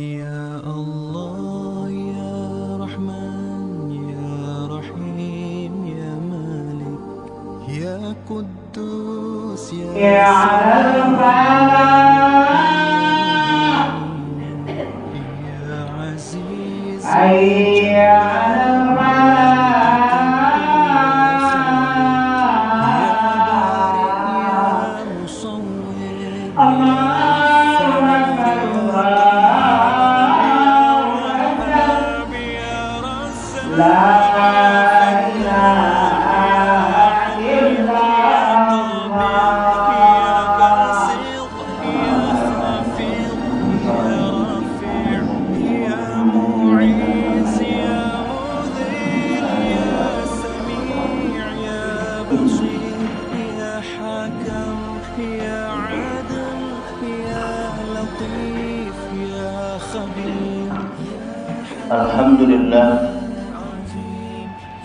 Ya Allah, Ya Rahman, Ya Rahim, Ya Malik, Ya Quddus, Ya Salam, Ya Aziz, Ya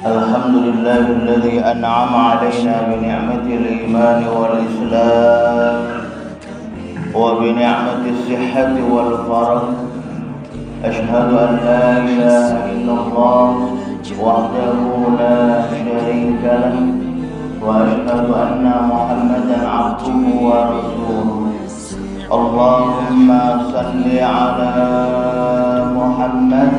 الحمد لله الذي أنعم علينا بنعمة الإيمان والإسلام وبنعمة الصحة والفرج. أشهد أن لا إله إلا الله وحده لا شريك له، وأشهد أن محمدا عبده ورسوله. اللهم صل على محمد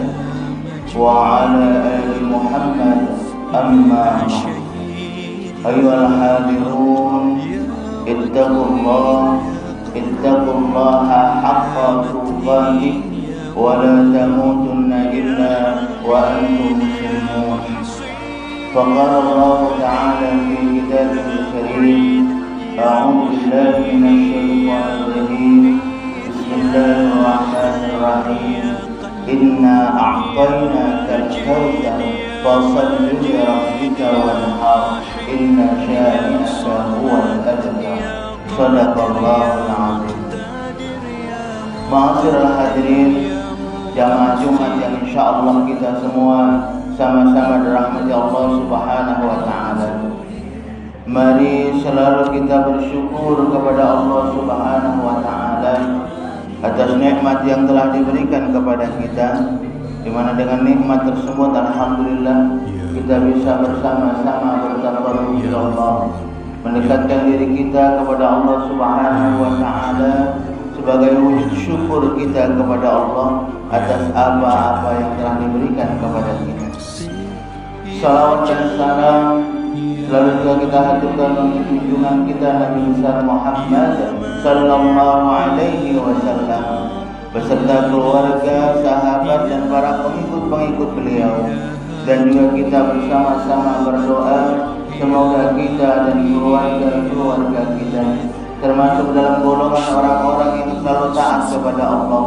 وعلى آل محمد. أما بعد، أيها الحاضرون، اتقوا الله حق تقاته ولا تموتن إلا وأنتم مسلمون. فقال الله تعالى في كتابه الكريم: أعوذ بالله من الشيطان الرجيم. بسم الله الرحمن الرحيم. إنا أعطيناك الكوثر فصل لربك وانحر إن شانئك هو الأبتر. صدق الله العظيم. Ma'asyiral hadirin, jamaah Jumat yang insyaallah kita semua sama-sama dirahmati Allah Subhanahu wa taala. Mari selalu kita bersyukur kepada Allah Subhanahu wa taala atas nikmat yang telah diberikan kepada kita, di mana dengan nikmat tersebut alhamdulillah kita bisa bersama-sama bertabarruk kepada Allah, mendekatkan diri kita kepada Allah Subhanahu wa taala sebagai wujud syukur kita kepada Allah atas apa-apa yang telah diberikan kepada kita. Salawat dan salam selalu juga kita haturkan untuk junjungan kita Nabi besar Muhammad sallallahu alaihi wasallam beserta keluarga, sahabat dan para pengikut-pengikut beliau, dan juga kita bersama-sama berdoa semoga kita dan keluarga kita termasuk dalam golongan orang-orang yang selalu taat kepada Allah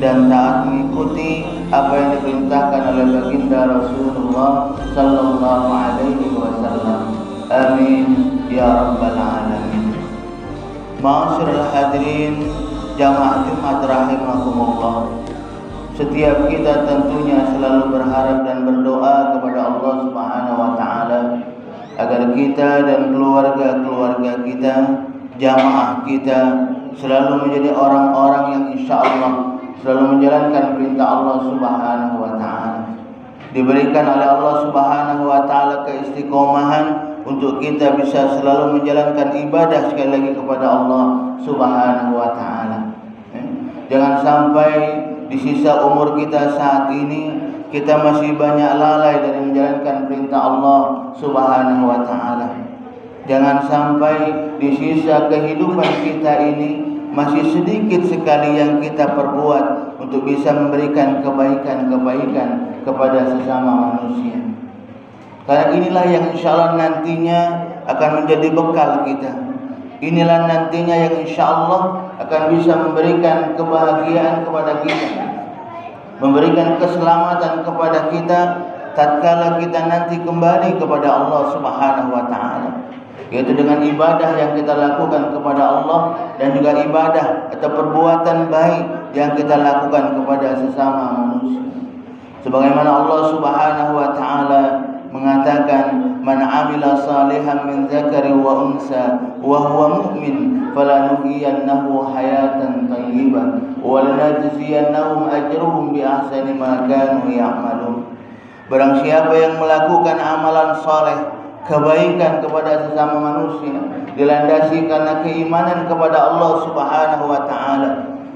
dan taat mengikuti apa yang diperintahkan oleh baginda Rasulullah sallallahu alaihi wasallam. Amin ya rabbal alamin. Ma'asyiral hadirin, jamaah Jumat rahimakumullah. Setiap kita tentunya selalu berharap dan berdoa kepada Allah Subhanahu wa taala agar kita dan keluarga-keluarga kita, jamaah kita selalu menjadi orang-orang yang insyaallah selalu menjalankan perintah Allah Subhanahu wa taala. Diberikan oleh Allah Subhanahu wa taala keistiqomahan untuk kita bisa selalu menjalankan ibadah sekali lagi kepada Allah Subhanahu wa taala. Jangan sampai di sisa umur kita saat ini kita masih banyak lalai dari menjalankan perintah Allah Subhanahu wa taala. Jangan sampai di sisa kehidupan kita ini masih sedikit sekali yang kita perbuat untuk bisa memberikan kebaikan-kebaikan kepada sesama manusia. Karena inilah yang insyaallah nantinya akan menjadi bekal kita. Inilah nantinya yang insyaallah akan bisa memberikan kebahagiaan kepada kita, memberikan keselamatan kepada kita tatkala kita nanti kembali kepada Allah Subhanahu wa taala, yaitu dengan ibadah yang kita lakukan kepada Allah dan juga ibadah atau perbuatan baik yang kita lakukan kepada sesama manusia. Sebagaimana Allah Subhanahu wa taala mengatakan, "Man 'amila salihan min dzakari wa unsa wa huwa mu'min falanuhyiyannahu hayatan thayyibah wa lanajziyannahum ajrahum bi ahsani ma kanu ya'malun." Barang siapa yang melakukan amalan saleh, kebaikan kepada sesama manusia, dilandasi karena keimanan kepada Allah Subhanahu wa taala.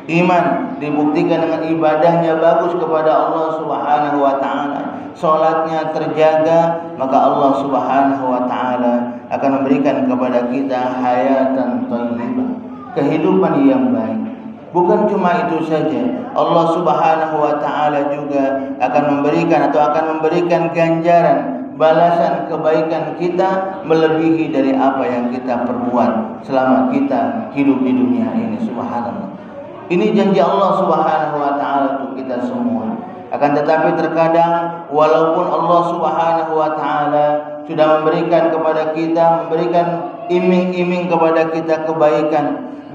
Iman dibuktikan dengan ibadahnya bagus kepada Allah Subhanahu wa taala, salatnya terjaga, maka Allah Subhanahu wa taala akan memberikan kepada kita hayatan thayyibah, kehidupan yang baik. Bukan cuma itu saja, Allah Subhanahu wa taala juga akan memberikan ganjaran, balasan kebaikan kita melebihi dari apa yang kita perbuat selama kita hidup di dunia ini. Subhanallah. Ini janji Allah Subhanahu wa taala untuk kita semua. Akan tetapi terkadang walaupun Allah Subhanahu wa taala sudah memberikan kepada kita, memberikan iming-iming kepada kita kebaikan,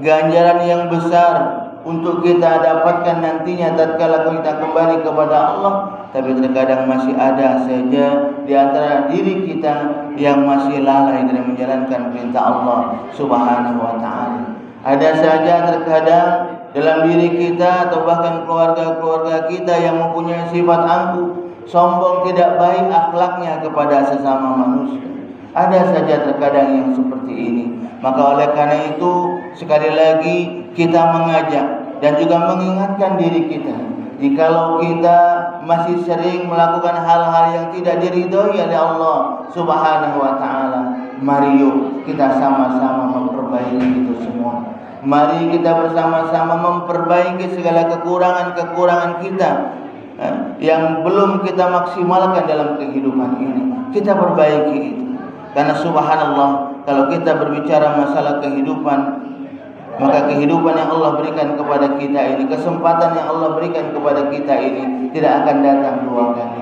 ganjaran yang besar untuk kita dapatkan nantinya tatkala kita kembali kepada Allah, tapi terkadang masih ada saja di antara diri kita yang masih lalai dalam menjalankan perintah Allah Subhanahu wa taala. Ada saja terkadang dalam diri kita atau bahkan keluarga-keluarga kita yang mempunyai sifat angkuh, sombong, tidak baik akhlaknya kepada sesama manusia. Ada saja terkadang yang seperti ini. Maka oleh karena itu, sekali lagi kita mengajak dan juga mengingatkan diri kita, jikalau kita masih sering melakukan hal-hal yang tidak diridhoi oleh Allah Subhanahu wa taala, mari yuk kita sama-sama memperbaiki itu semua. Mari kita bersama-sama memperbaiki segala kekurangan-kekurangan kita yang belum kita maksimalkan dalam kehidupan ini. Kita perbaiki itu. Karena subhanallah, kalau kita berbicara masalah kehidupan, maka kehidupan yang Allah berikan kepada kita ini, kesempatan yang Allah berikan kepada kita ini tidak akan datang dua kali.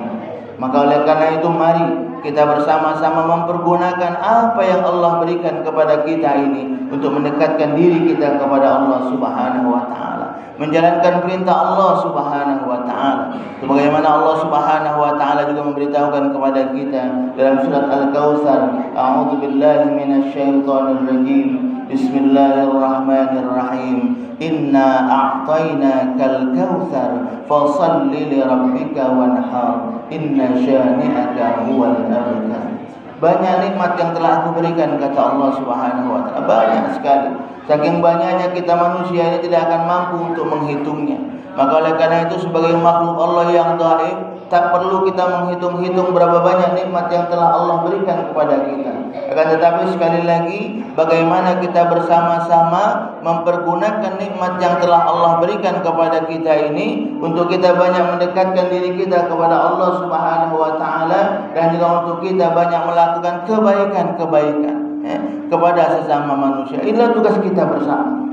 Maka oleh karena itu mari kita bersama-sama mempergunakan apa yang Allah berikan kepada kita ini untuk mendekatkan diri kita kepada Allah Subhanahu wa taala, menjalankan perintah Allah Subhanahu wa taala. Sebagaimana Allah Subhanahu wa taala juga memberitahukan kepada kita dalam surat Al-Kautsar, a'udzu billahi minasyaitonir rajim. Bismillahirrahmanirrahim. Inna a'tainakal kautsar fashalli li rabbika wanhar. Inna syani'aka huwal abtar. Banyak nikmat yang telah aku berikan, kata Allah Subhanahu wa taala. Banyak sekali. Saking banyaknya kita manusia ini tidak akan mampu untuk menghitungnya. Maka oleh karena itu sebagai makhluk Allah yang dhaif, tak perlu kita menghitung-hitung berapa banyak nikmat yang telah Allah berikan kepada kita. Akan tetapi sekali lagi, bagaimana kita bersama-sama mempergunakan nikmat yang telah Allah berikan kepada kita ini untuk kita banyak mendekatkan diri kita kepada Allah Subhanahu wa taala, dan juga untuk kita banyak melakukan kebaikan-kebaikan kepada sesama manusia. Inilah tugas kita bersama.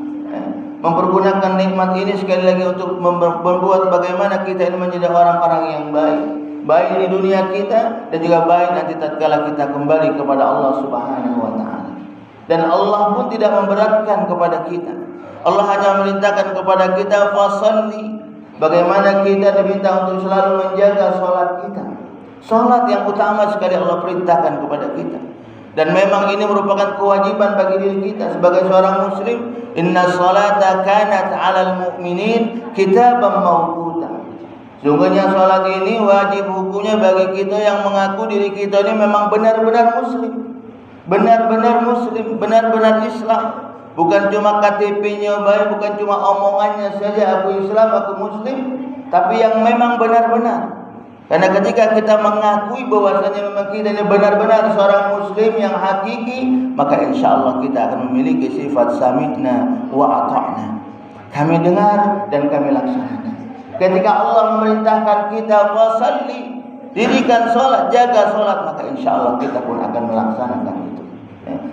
Mempergunakan nikmat ini sekali lagi untuk membuat bagaimana kita ini menjadi orang-orang yang baik, baik di dunia kita dan juga baik nanti tatkala kita kembali kepada Allah Subhanahu wa taala. Dan Allah pun tidak memberatkan kepada kita. Allah hanya memerintahkan kepada kita fasalli, bagaimana kita diminta untuk selalu menjaga salat kita. Salat yang utama sekali Allah perintahkan kepada kita. Dan memang ini merupakan kewajiban bagi diri kita sebagai seorang muslim. Inna salata kanat 'alal mu'minin kitaban mawquta. Sungguhnya salat ini wajib hukumnya bagi kita yang mengaku diri kita ini memang benar-benar muslim. Benar-benar muslim, benar-benar Islam. Bukan cuma KTP-nya baik, bukan cuma omongannya saja aku Islam, aku muslim, tapi yang memang benar-benar. Karena ketika kita mengakui bahwasanya memang kita ini benar-benar seorang muslim yang hakiki, maka insya-Allah kita akan memiliki sifat sami'na wa ata'na. Kami dengar dan kami laksanakan. Ketika Allah memerintahkan kita fasalli, dirikan salat, jaga salat, maka insya-Allah kita pun akan melaksanakan itu.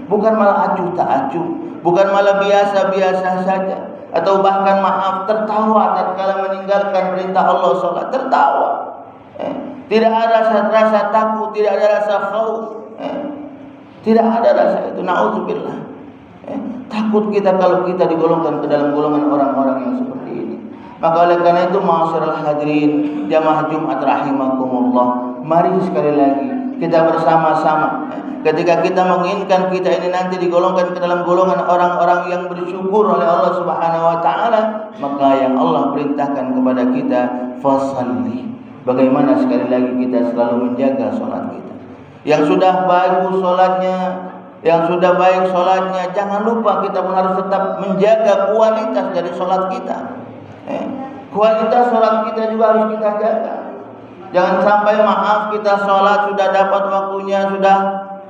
Bukan malah acuh tak acuh, bukan malah biasa-biasa saja, atau bahkan maaf tertawa tatkala meninggalkan perintah Allah salat, tertawa. Tidak ada rasa takut, tidak ada rasa khauf, tidak ada rasa itu. Na'udzubillah. Takut kita kalau kita digolongkan ke dalam golongan orang-orang yang seperti ini. Maka oleh karena itu, ma'asyiral hadirin jamaah Jumat rahimakumullah, mari sekali lagi kita bersama-sama. Ketika kita menginginkan kita ini nanti digolongkan ke dalam golongan orang-orang yang bersyukur oleh Allah Subhanahu wa taala, maka yang Allah perintahkan kepada kita, fasalli. Bagaimana sekali lagi kita selalu menjaga salat kita. Yang sudah bagus salatnya, yang sudah baik salatnya, jangan lupa kita pun harus tetap menjaga kualitas dari salat kita. Kualitas salat kita juga harus kita jaga. Jangan sampai maaf kita salat sudah dapat waktunya, sudah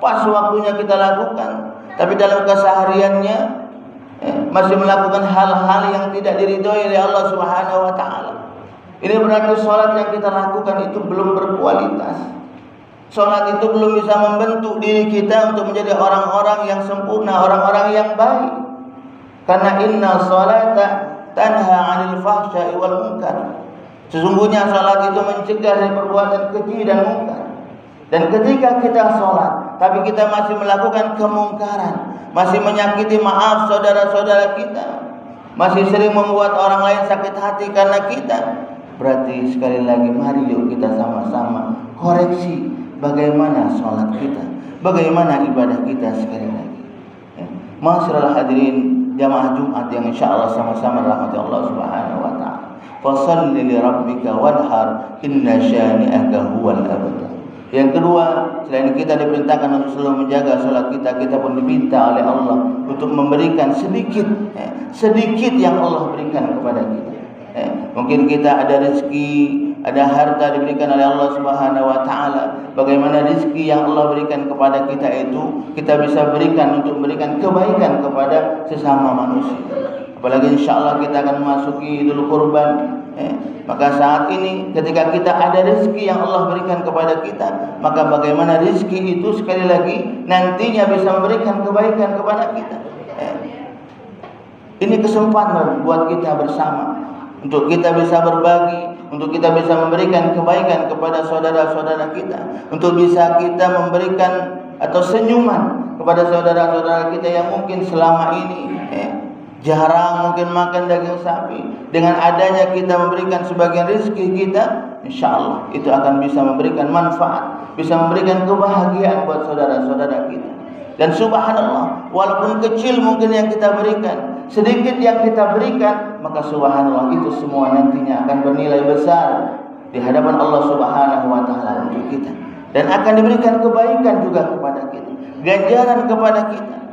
pas waktunya kita lakukan, tapi dalam kesehariannya masih melakukan hal-hal yang tidak diridhoi oleh Allah Subhanahu wa taala. Ini berarti salat yang kita lakukan itu belum berkualitas. Salat itu belum bisa membentuk diri kita untuk menjadi orang-orang yang sempurna, orang-orang yang baik. Karena inna salata tanha 'anil fahsya'i wal munkar. Sesungguhnya salat itu mencegah dari perbuatan keji dan mungkar. Dan ketika kita sholat, tapi kita masih melakukan kemungkaran, masih menyakiti maaf saudara-saudara kita, masih sering membuat orang lain sakit hati karena kita, berarti sekali lagi mari yuk kita sama-sama koreksi bagaimana sholat kita, bagaimana ibadah kita sekali lagi. Ma'asyiral hadirin jamaah Jumat yang insyaallah sama-sama rahmati Allah Subhanahu wa taala. Fashalli li rabbika wanhar inna syani'aka huwal abtar. Yang kedua, selain kita diperintahkan untuk selalu menjaga sholat kita, kita pun diminta oleh Allah untuk memberikan sedikit yang Allah berikan kepada kita. Mungkin kita ada rezeki, ada harta diberikan oleh Allah Subhanahu wa taala. Bagaimana rezeki yang Allah berikan kepada kita itu kita bisa berikan untuk memberikan kebaikan kepada sesama manusia. Apalagi insyaallah kita akan memasuki Idul Kurban. Maka saat ini ketika kita ada rezeki yang Allah berikan kepada kita, maka bagaimana rezeki itu sekali lagi nantinya bisa memberikan kebaikan kepada kita. Ini kesempatan buat kita bersama untuk kita bisa berbagi, untuk kita bisa memberikan kebaikan kepada saudara-saudara kita, untuk bisa kita memberikan atau senyuman kepada saudara-saudara kita yang mungkin selama ini jarang mungkin makan daging sapi. Dengan adanya kita memberikan sebagian rezeki kita, insyaallah itu akan bisa memberikan manfaat, bisa memberikan kebahagiaan buat saudara-saudara kita. Dan subhanallah, walaupun kecil mungkin yang kita berikan, sedikit yang kita berikan, maka subhanallah itu semua nantinya akan bernilai besar di hadapan Allah Subhanahu wa taala untuk kita, dan akan diberikan kebaikan juga kepada kita, ganjaran kepada kita.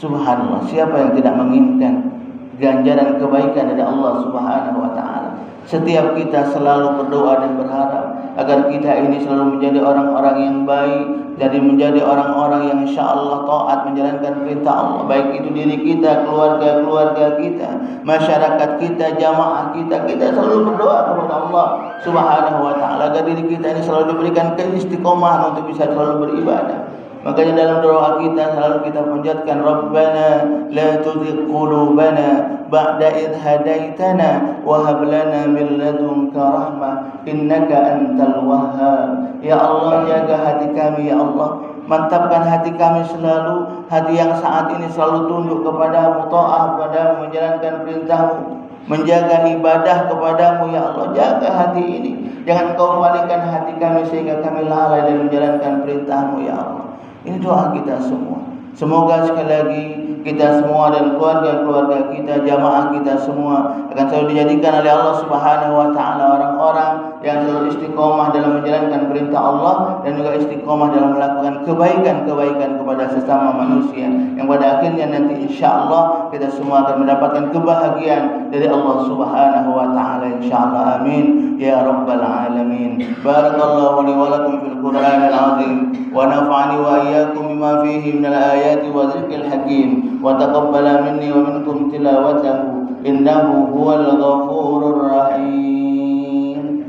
Subhanallah, siapa yang tidak menginginkan ganjaran kebaikan dari Allah Subhanahu wa taala? Setiap kita selalu berdoa dan berharap agar kita ini selalu menjadi orang-orang yang baik, jadi menjadi orang-orang yang insyaallah taat menjalankan perintah Allah, baik itu diri kita, keluarga-keluarga kita, masyarakat kita, jamaah kita. Kita selalu berdoa kepada Allah Subhanahu wa taala agar diri kita ini selalu diberikan keistiqomahan untuk bisa selalu beribadah. Makanya dalam doa kita selalu kita panjatkan, Rabbana la tuzigh qulubana ba'da idh hadaitana wa hab lana min ladunka rahmah innaka antal wahhab. Ya Allah, jaga hati kami ya Allah, mantapkan hati kami selalu, hati yang saat ini selalu tunduk kepadamu, taat padamu, menjalankan perintahmu, menjaga ibadah kepadamu ya Allah. Jaga hati ini, jangan kau palingkan hati kami sehingga kami lalai dalam menjalankan perintahmu ya Allah. Ini doa kita semua. Semoga sekali lagi kita semua dan keluarga-keluarga kita, jamaah kita semua akan selalu dijadikan oleh Allah Subhanahu wa taala orang-orang yang selalu istiqomah dalam menjalankan perintah Allah dan juga istiqomah dalam melakukan kebaikan-kebaikan kepada sesama manusia, yang pada akhirnya nanti insyaallah kita semua akan mendapatkan kebahagiaan dari Allah Subhanahu wa taala insyaallah. Amin ya rabbal alamin. Barakallahu li wa lakum fil Qur'anil azim wa nafa'ani wa iyyakum bima fihi minal ayati wa dzikril hakim wa taqabbala minni wa minkum tilawatahu innahu huwal ghafurur rahim.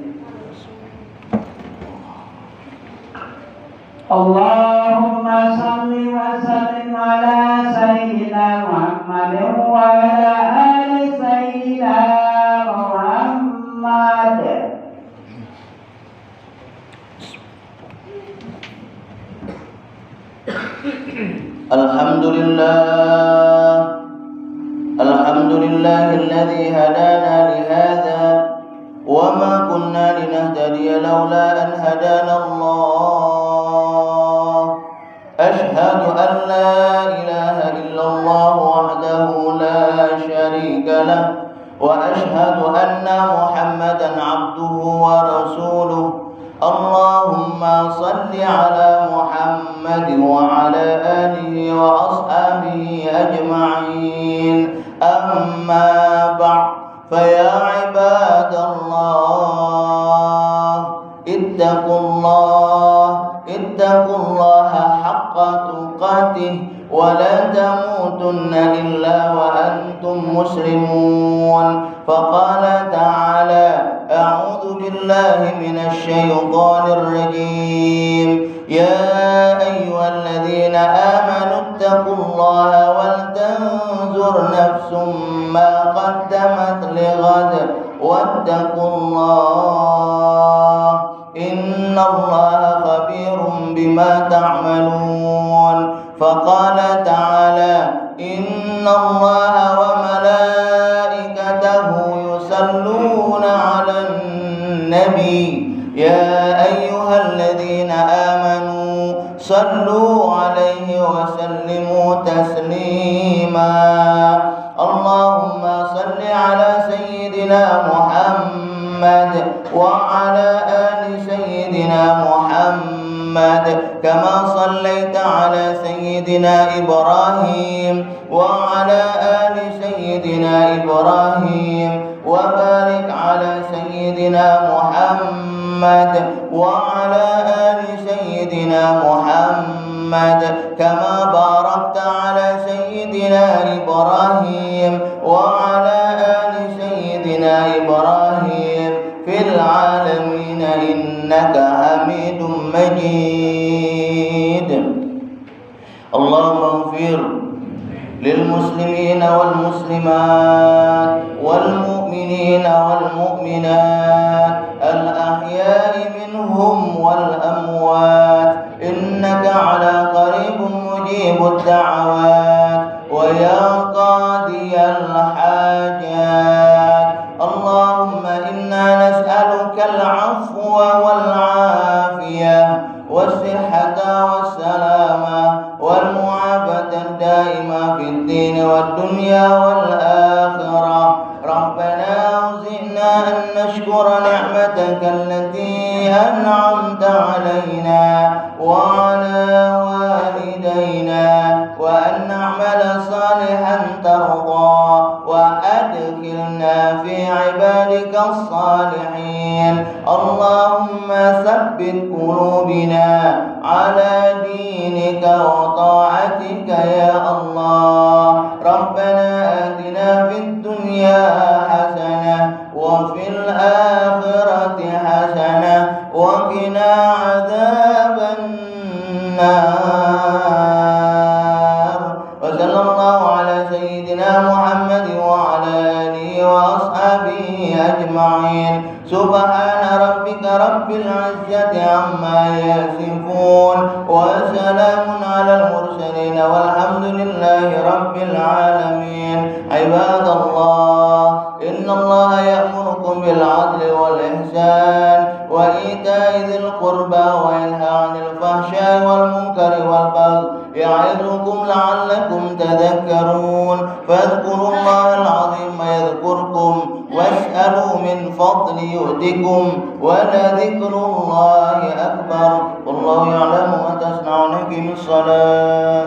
Allahumma salli wa sallim ala sayyidina Muhammad wa ala ali sayyidina Muhammad. Alhamdulillahilladzi hadana li hadza wa ma kunna linahtadiya laula an hadana Allah. لا إله إلا الله وحده لا شريك له وأشهد أن محمدا عبده ورسوله. اللهم صل على محمد وعلى آله وأصحابه أجمعين. أما بعد، فيا عباد الله اتقوا الله حق تقاته ولا تموتن إلا وأنتم مسلمون. فقال تعالى: أعوذ بالله من الشيطان الرجيم. يا أيها الذين آمنوا اتقوا الله ولتنظر نفس ما قدمت لغد واتقوا الله إن الله خبير بما تعملون. فقال تعالى: إن الله وملائكته يصلون على النبي يا أيها الذين آمنوا صلوا عليه وسلموا تسليما. اللهم صل على سيدنا محمد وعلى آل سيدنا محمد كما صليت على سيدنا إبراهيم وعلى آل سيدنا إبراهيم، وبارك على سيدنا محمد وعلى آل سيدنا محمد كما باركت على سيدنا إبراهيم وعلى آل سيدنا إبراهيم في العالمين إنك حميد مجيد. اللهم اغفر للمسلمين والمسلمات والمؤمنين والمؤمنات الأحياء منهم والأموات إنك على قريب مجيب الدعوات ويا قاضي الحاجات. اللهم إنا نسألك العفو والعافية والصحة والسلامة والمعافاة الدائمة في الدين والدنيا والآخرة. ربنا أوزعنا أن نشكر نعمتك التي أنعمت علينا وعلى والدينا وأن نعمل صالحا ترضى وأدخلنا في عبادك الصالحين. اللهم ثبت قلوبنا على دينك وطاعتك يا الله. ربنا آتنا في الدنيا حسنة وفي الآخرة حسنة وقنا عذاب النار. وصلى الله على سيدنا محمد وعلى آله وأصحابه أجمعين. سبحان ربك رب العزة عما يصفون وسلام على المرسلين والحمد لله رب العالمين. عباد الله، إن الله يأمركم بالعدل والإحسان وإيتاء ذي القربى وينهى عن الفحشاء والمنكر والبغي يعظكم لعلكم تذكرون. فاذكروا الله العظيم يذكركم واسألوا من فضل يؤتكم ولذكر الله أكبر. والله يعلم ما تصنعون. في الصلاة.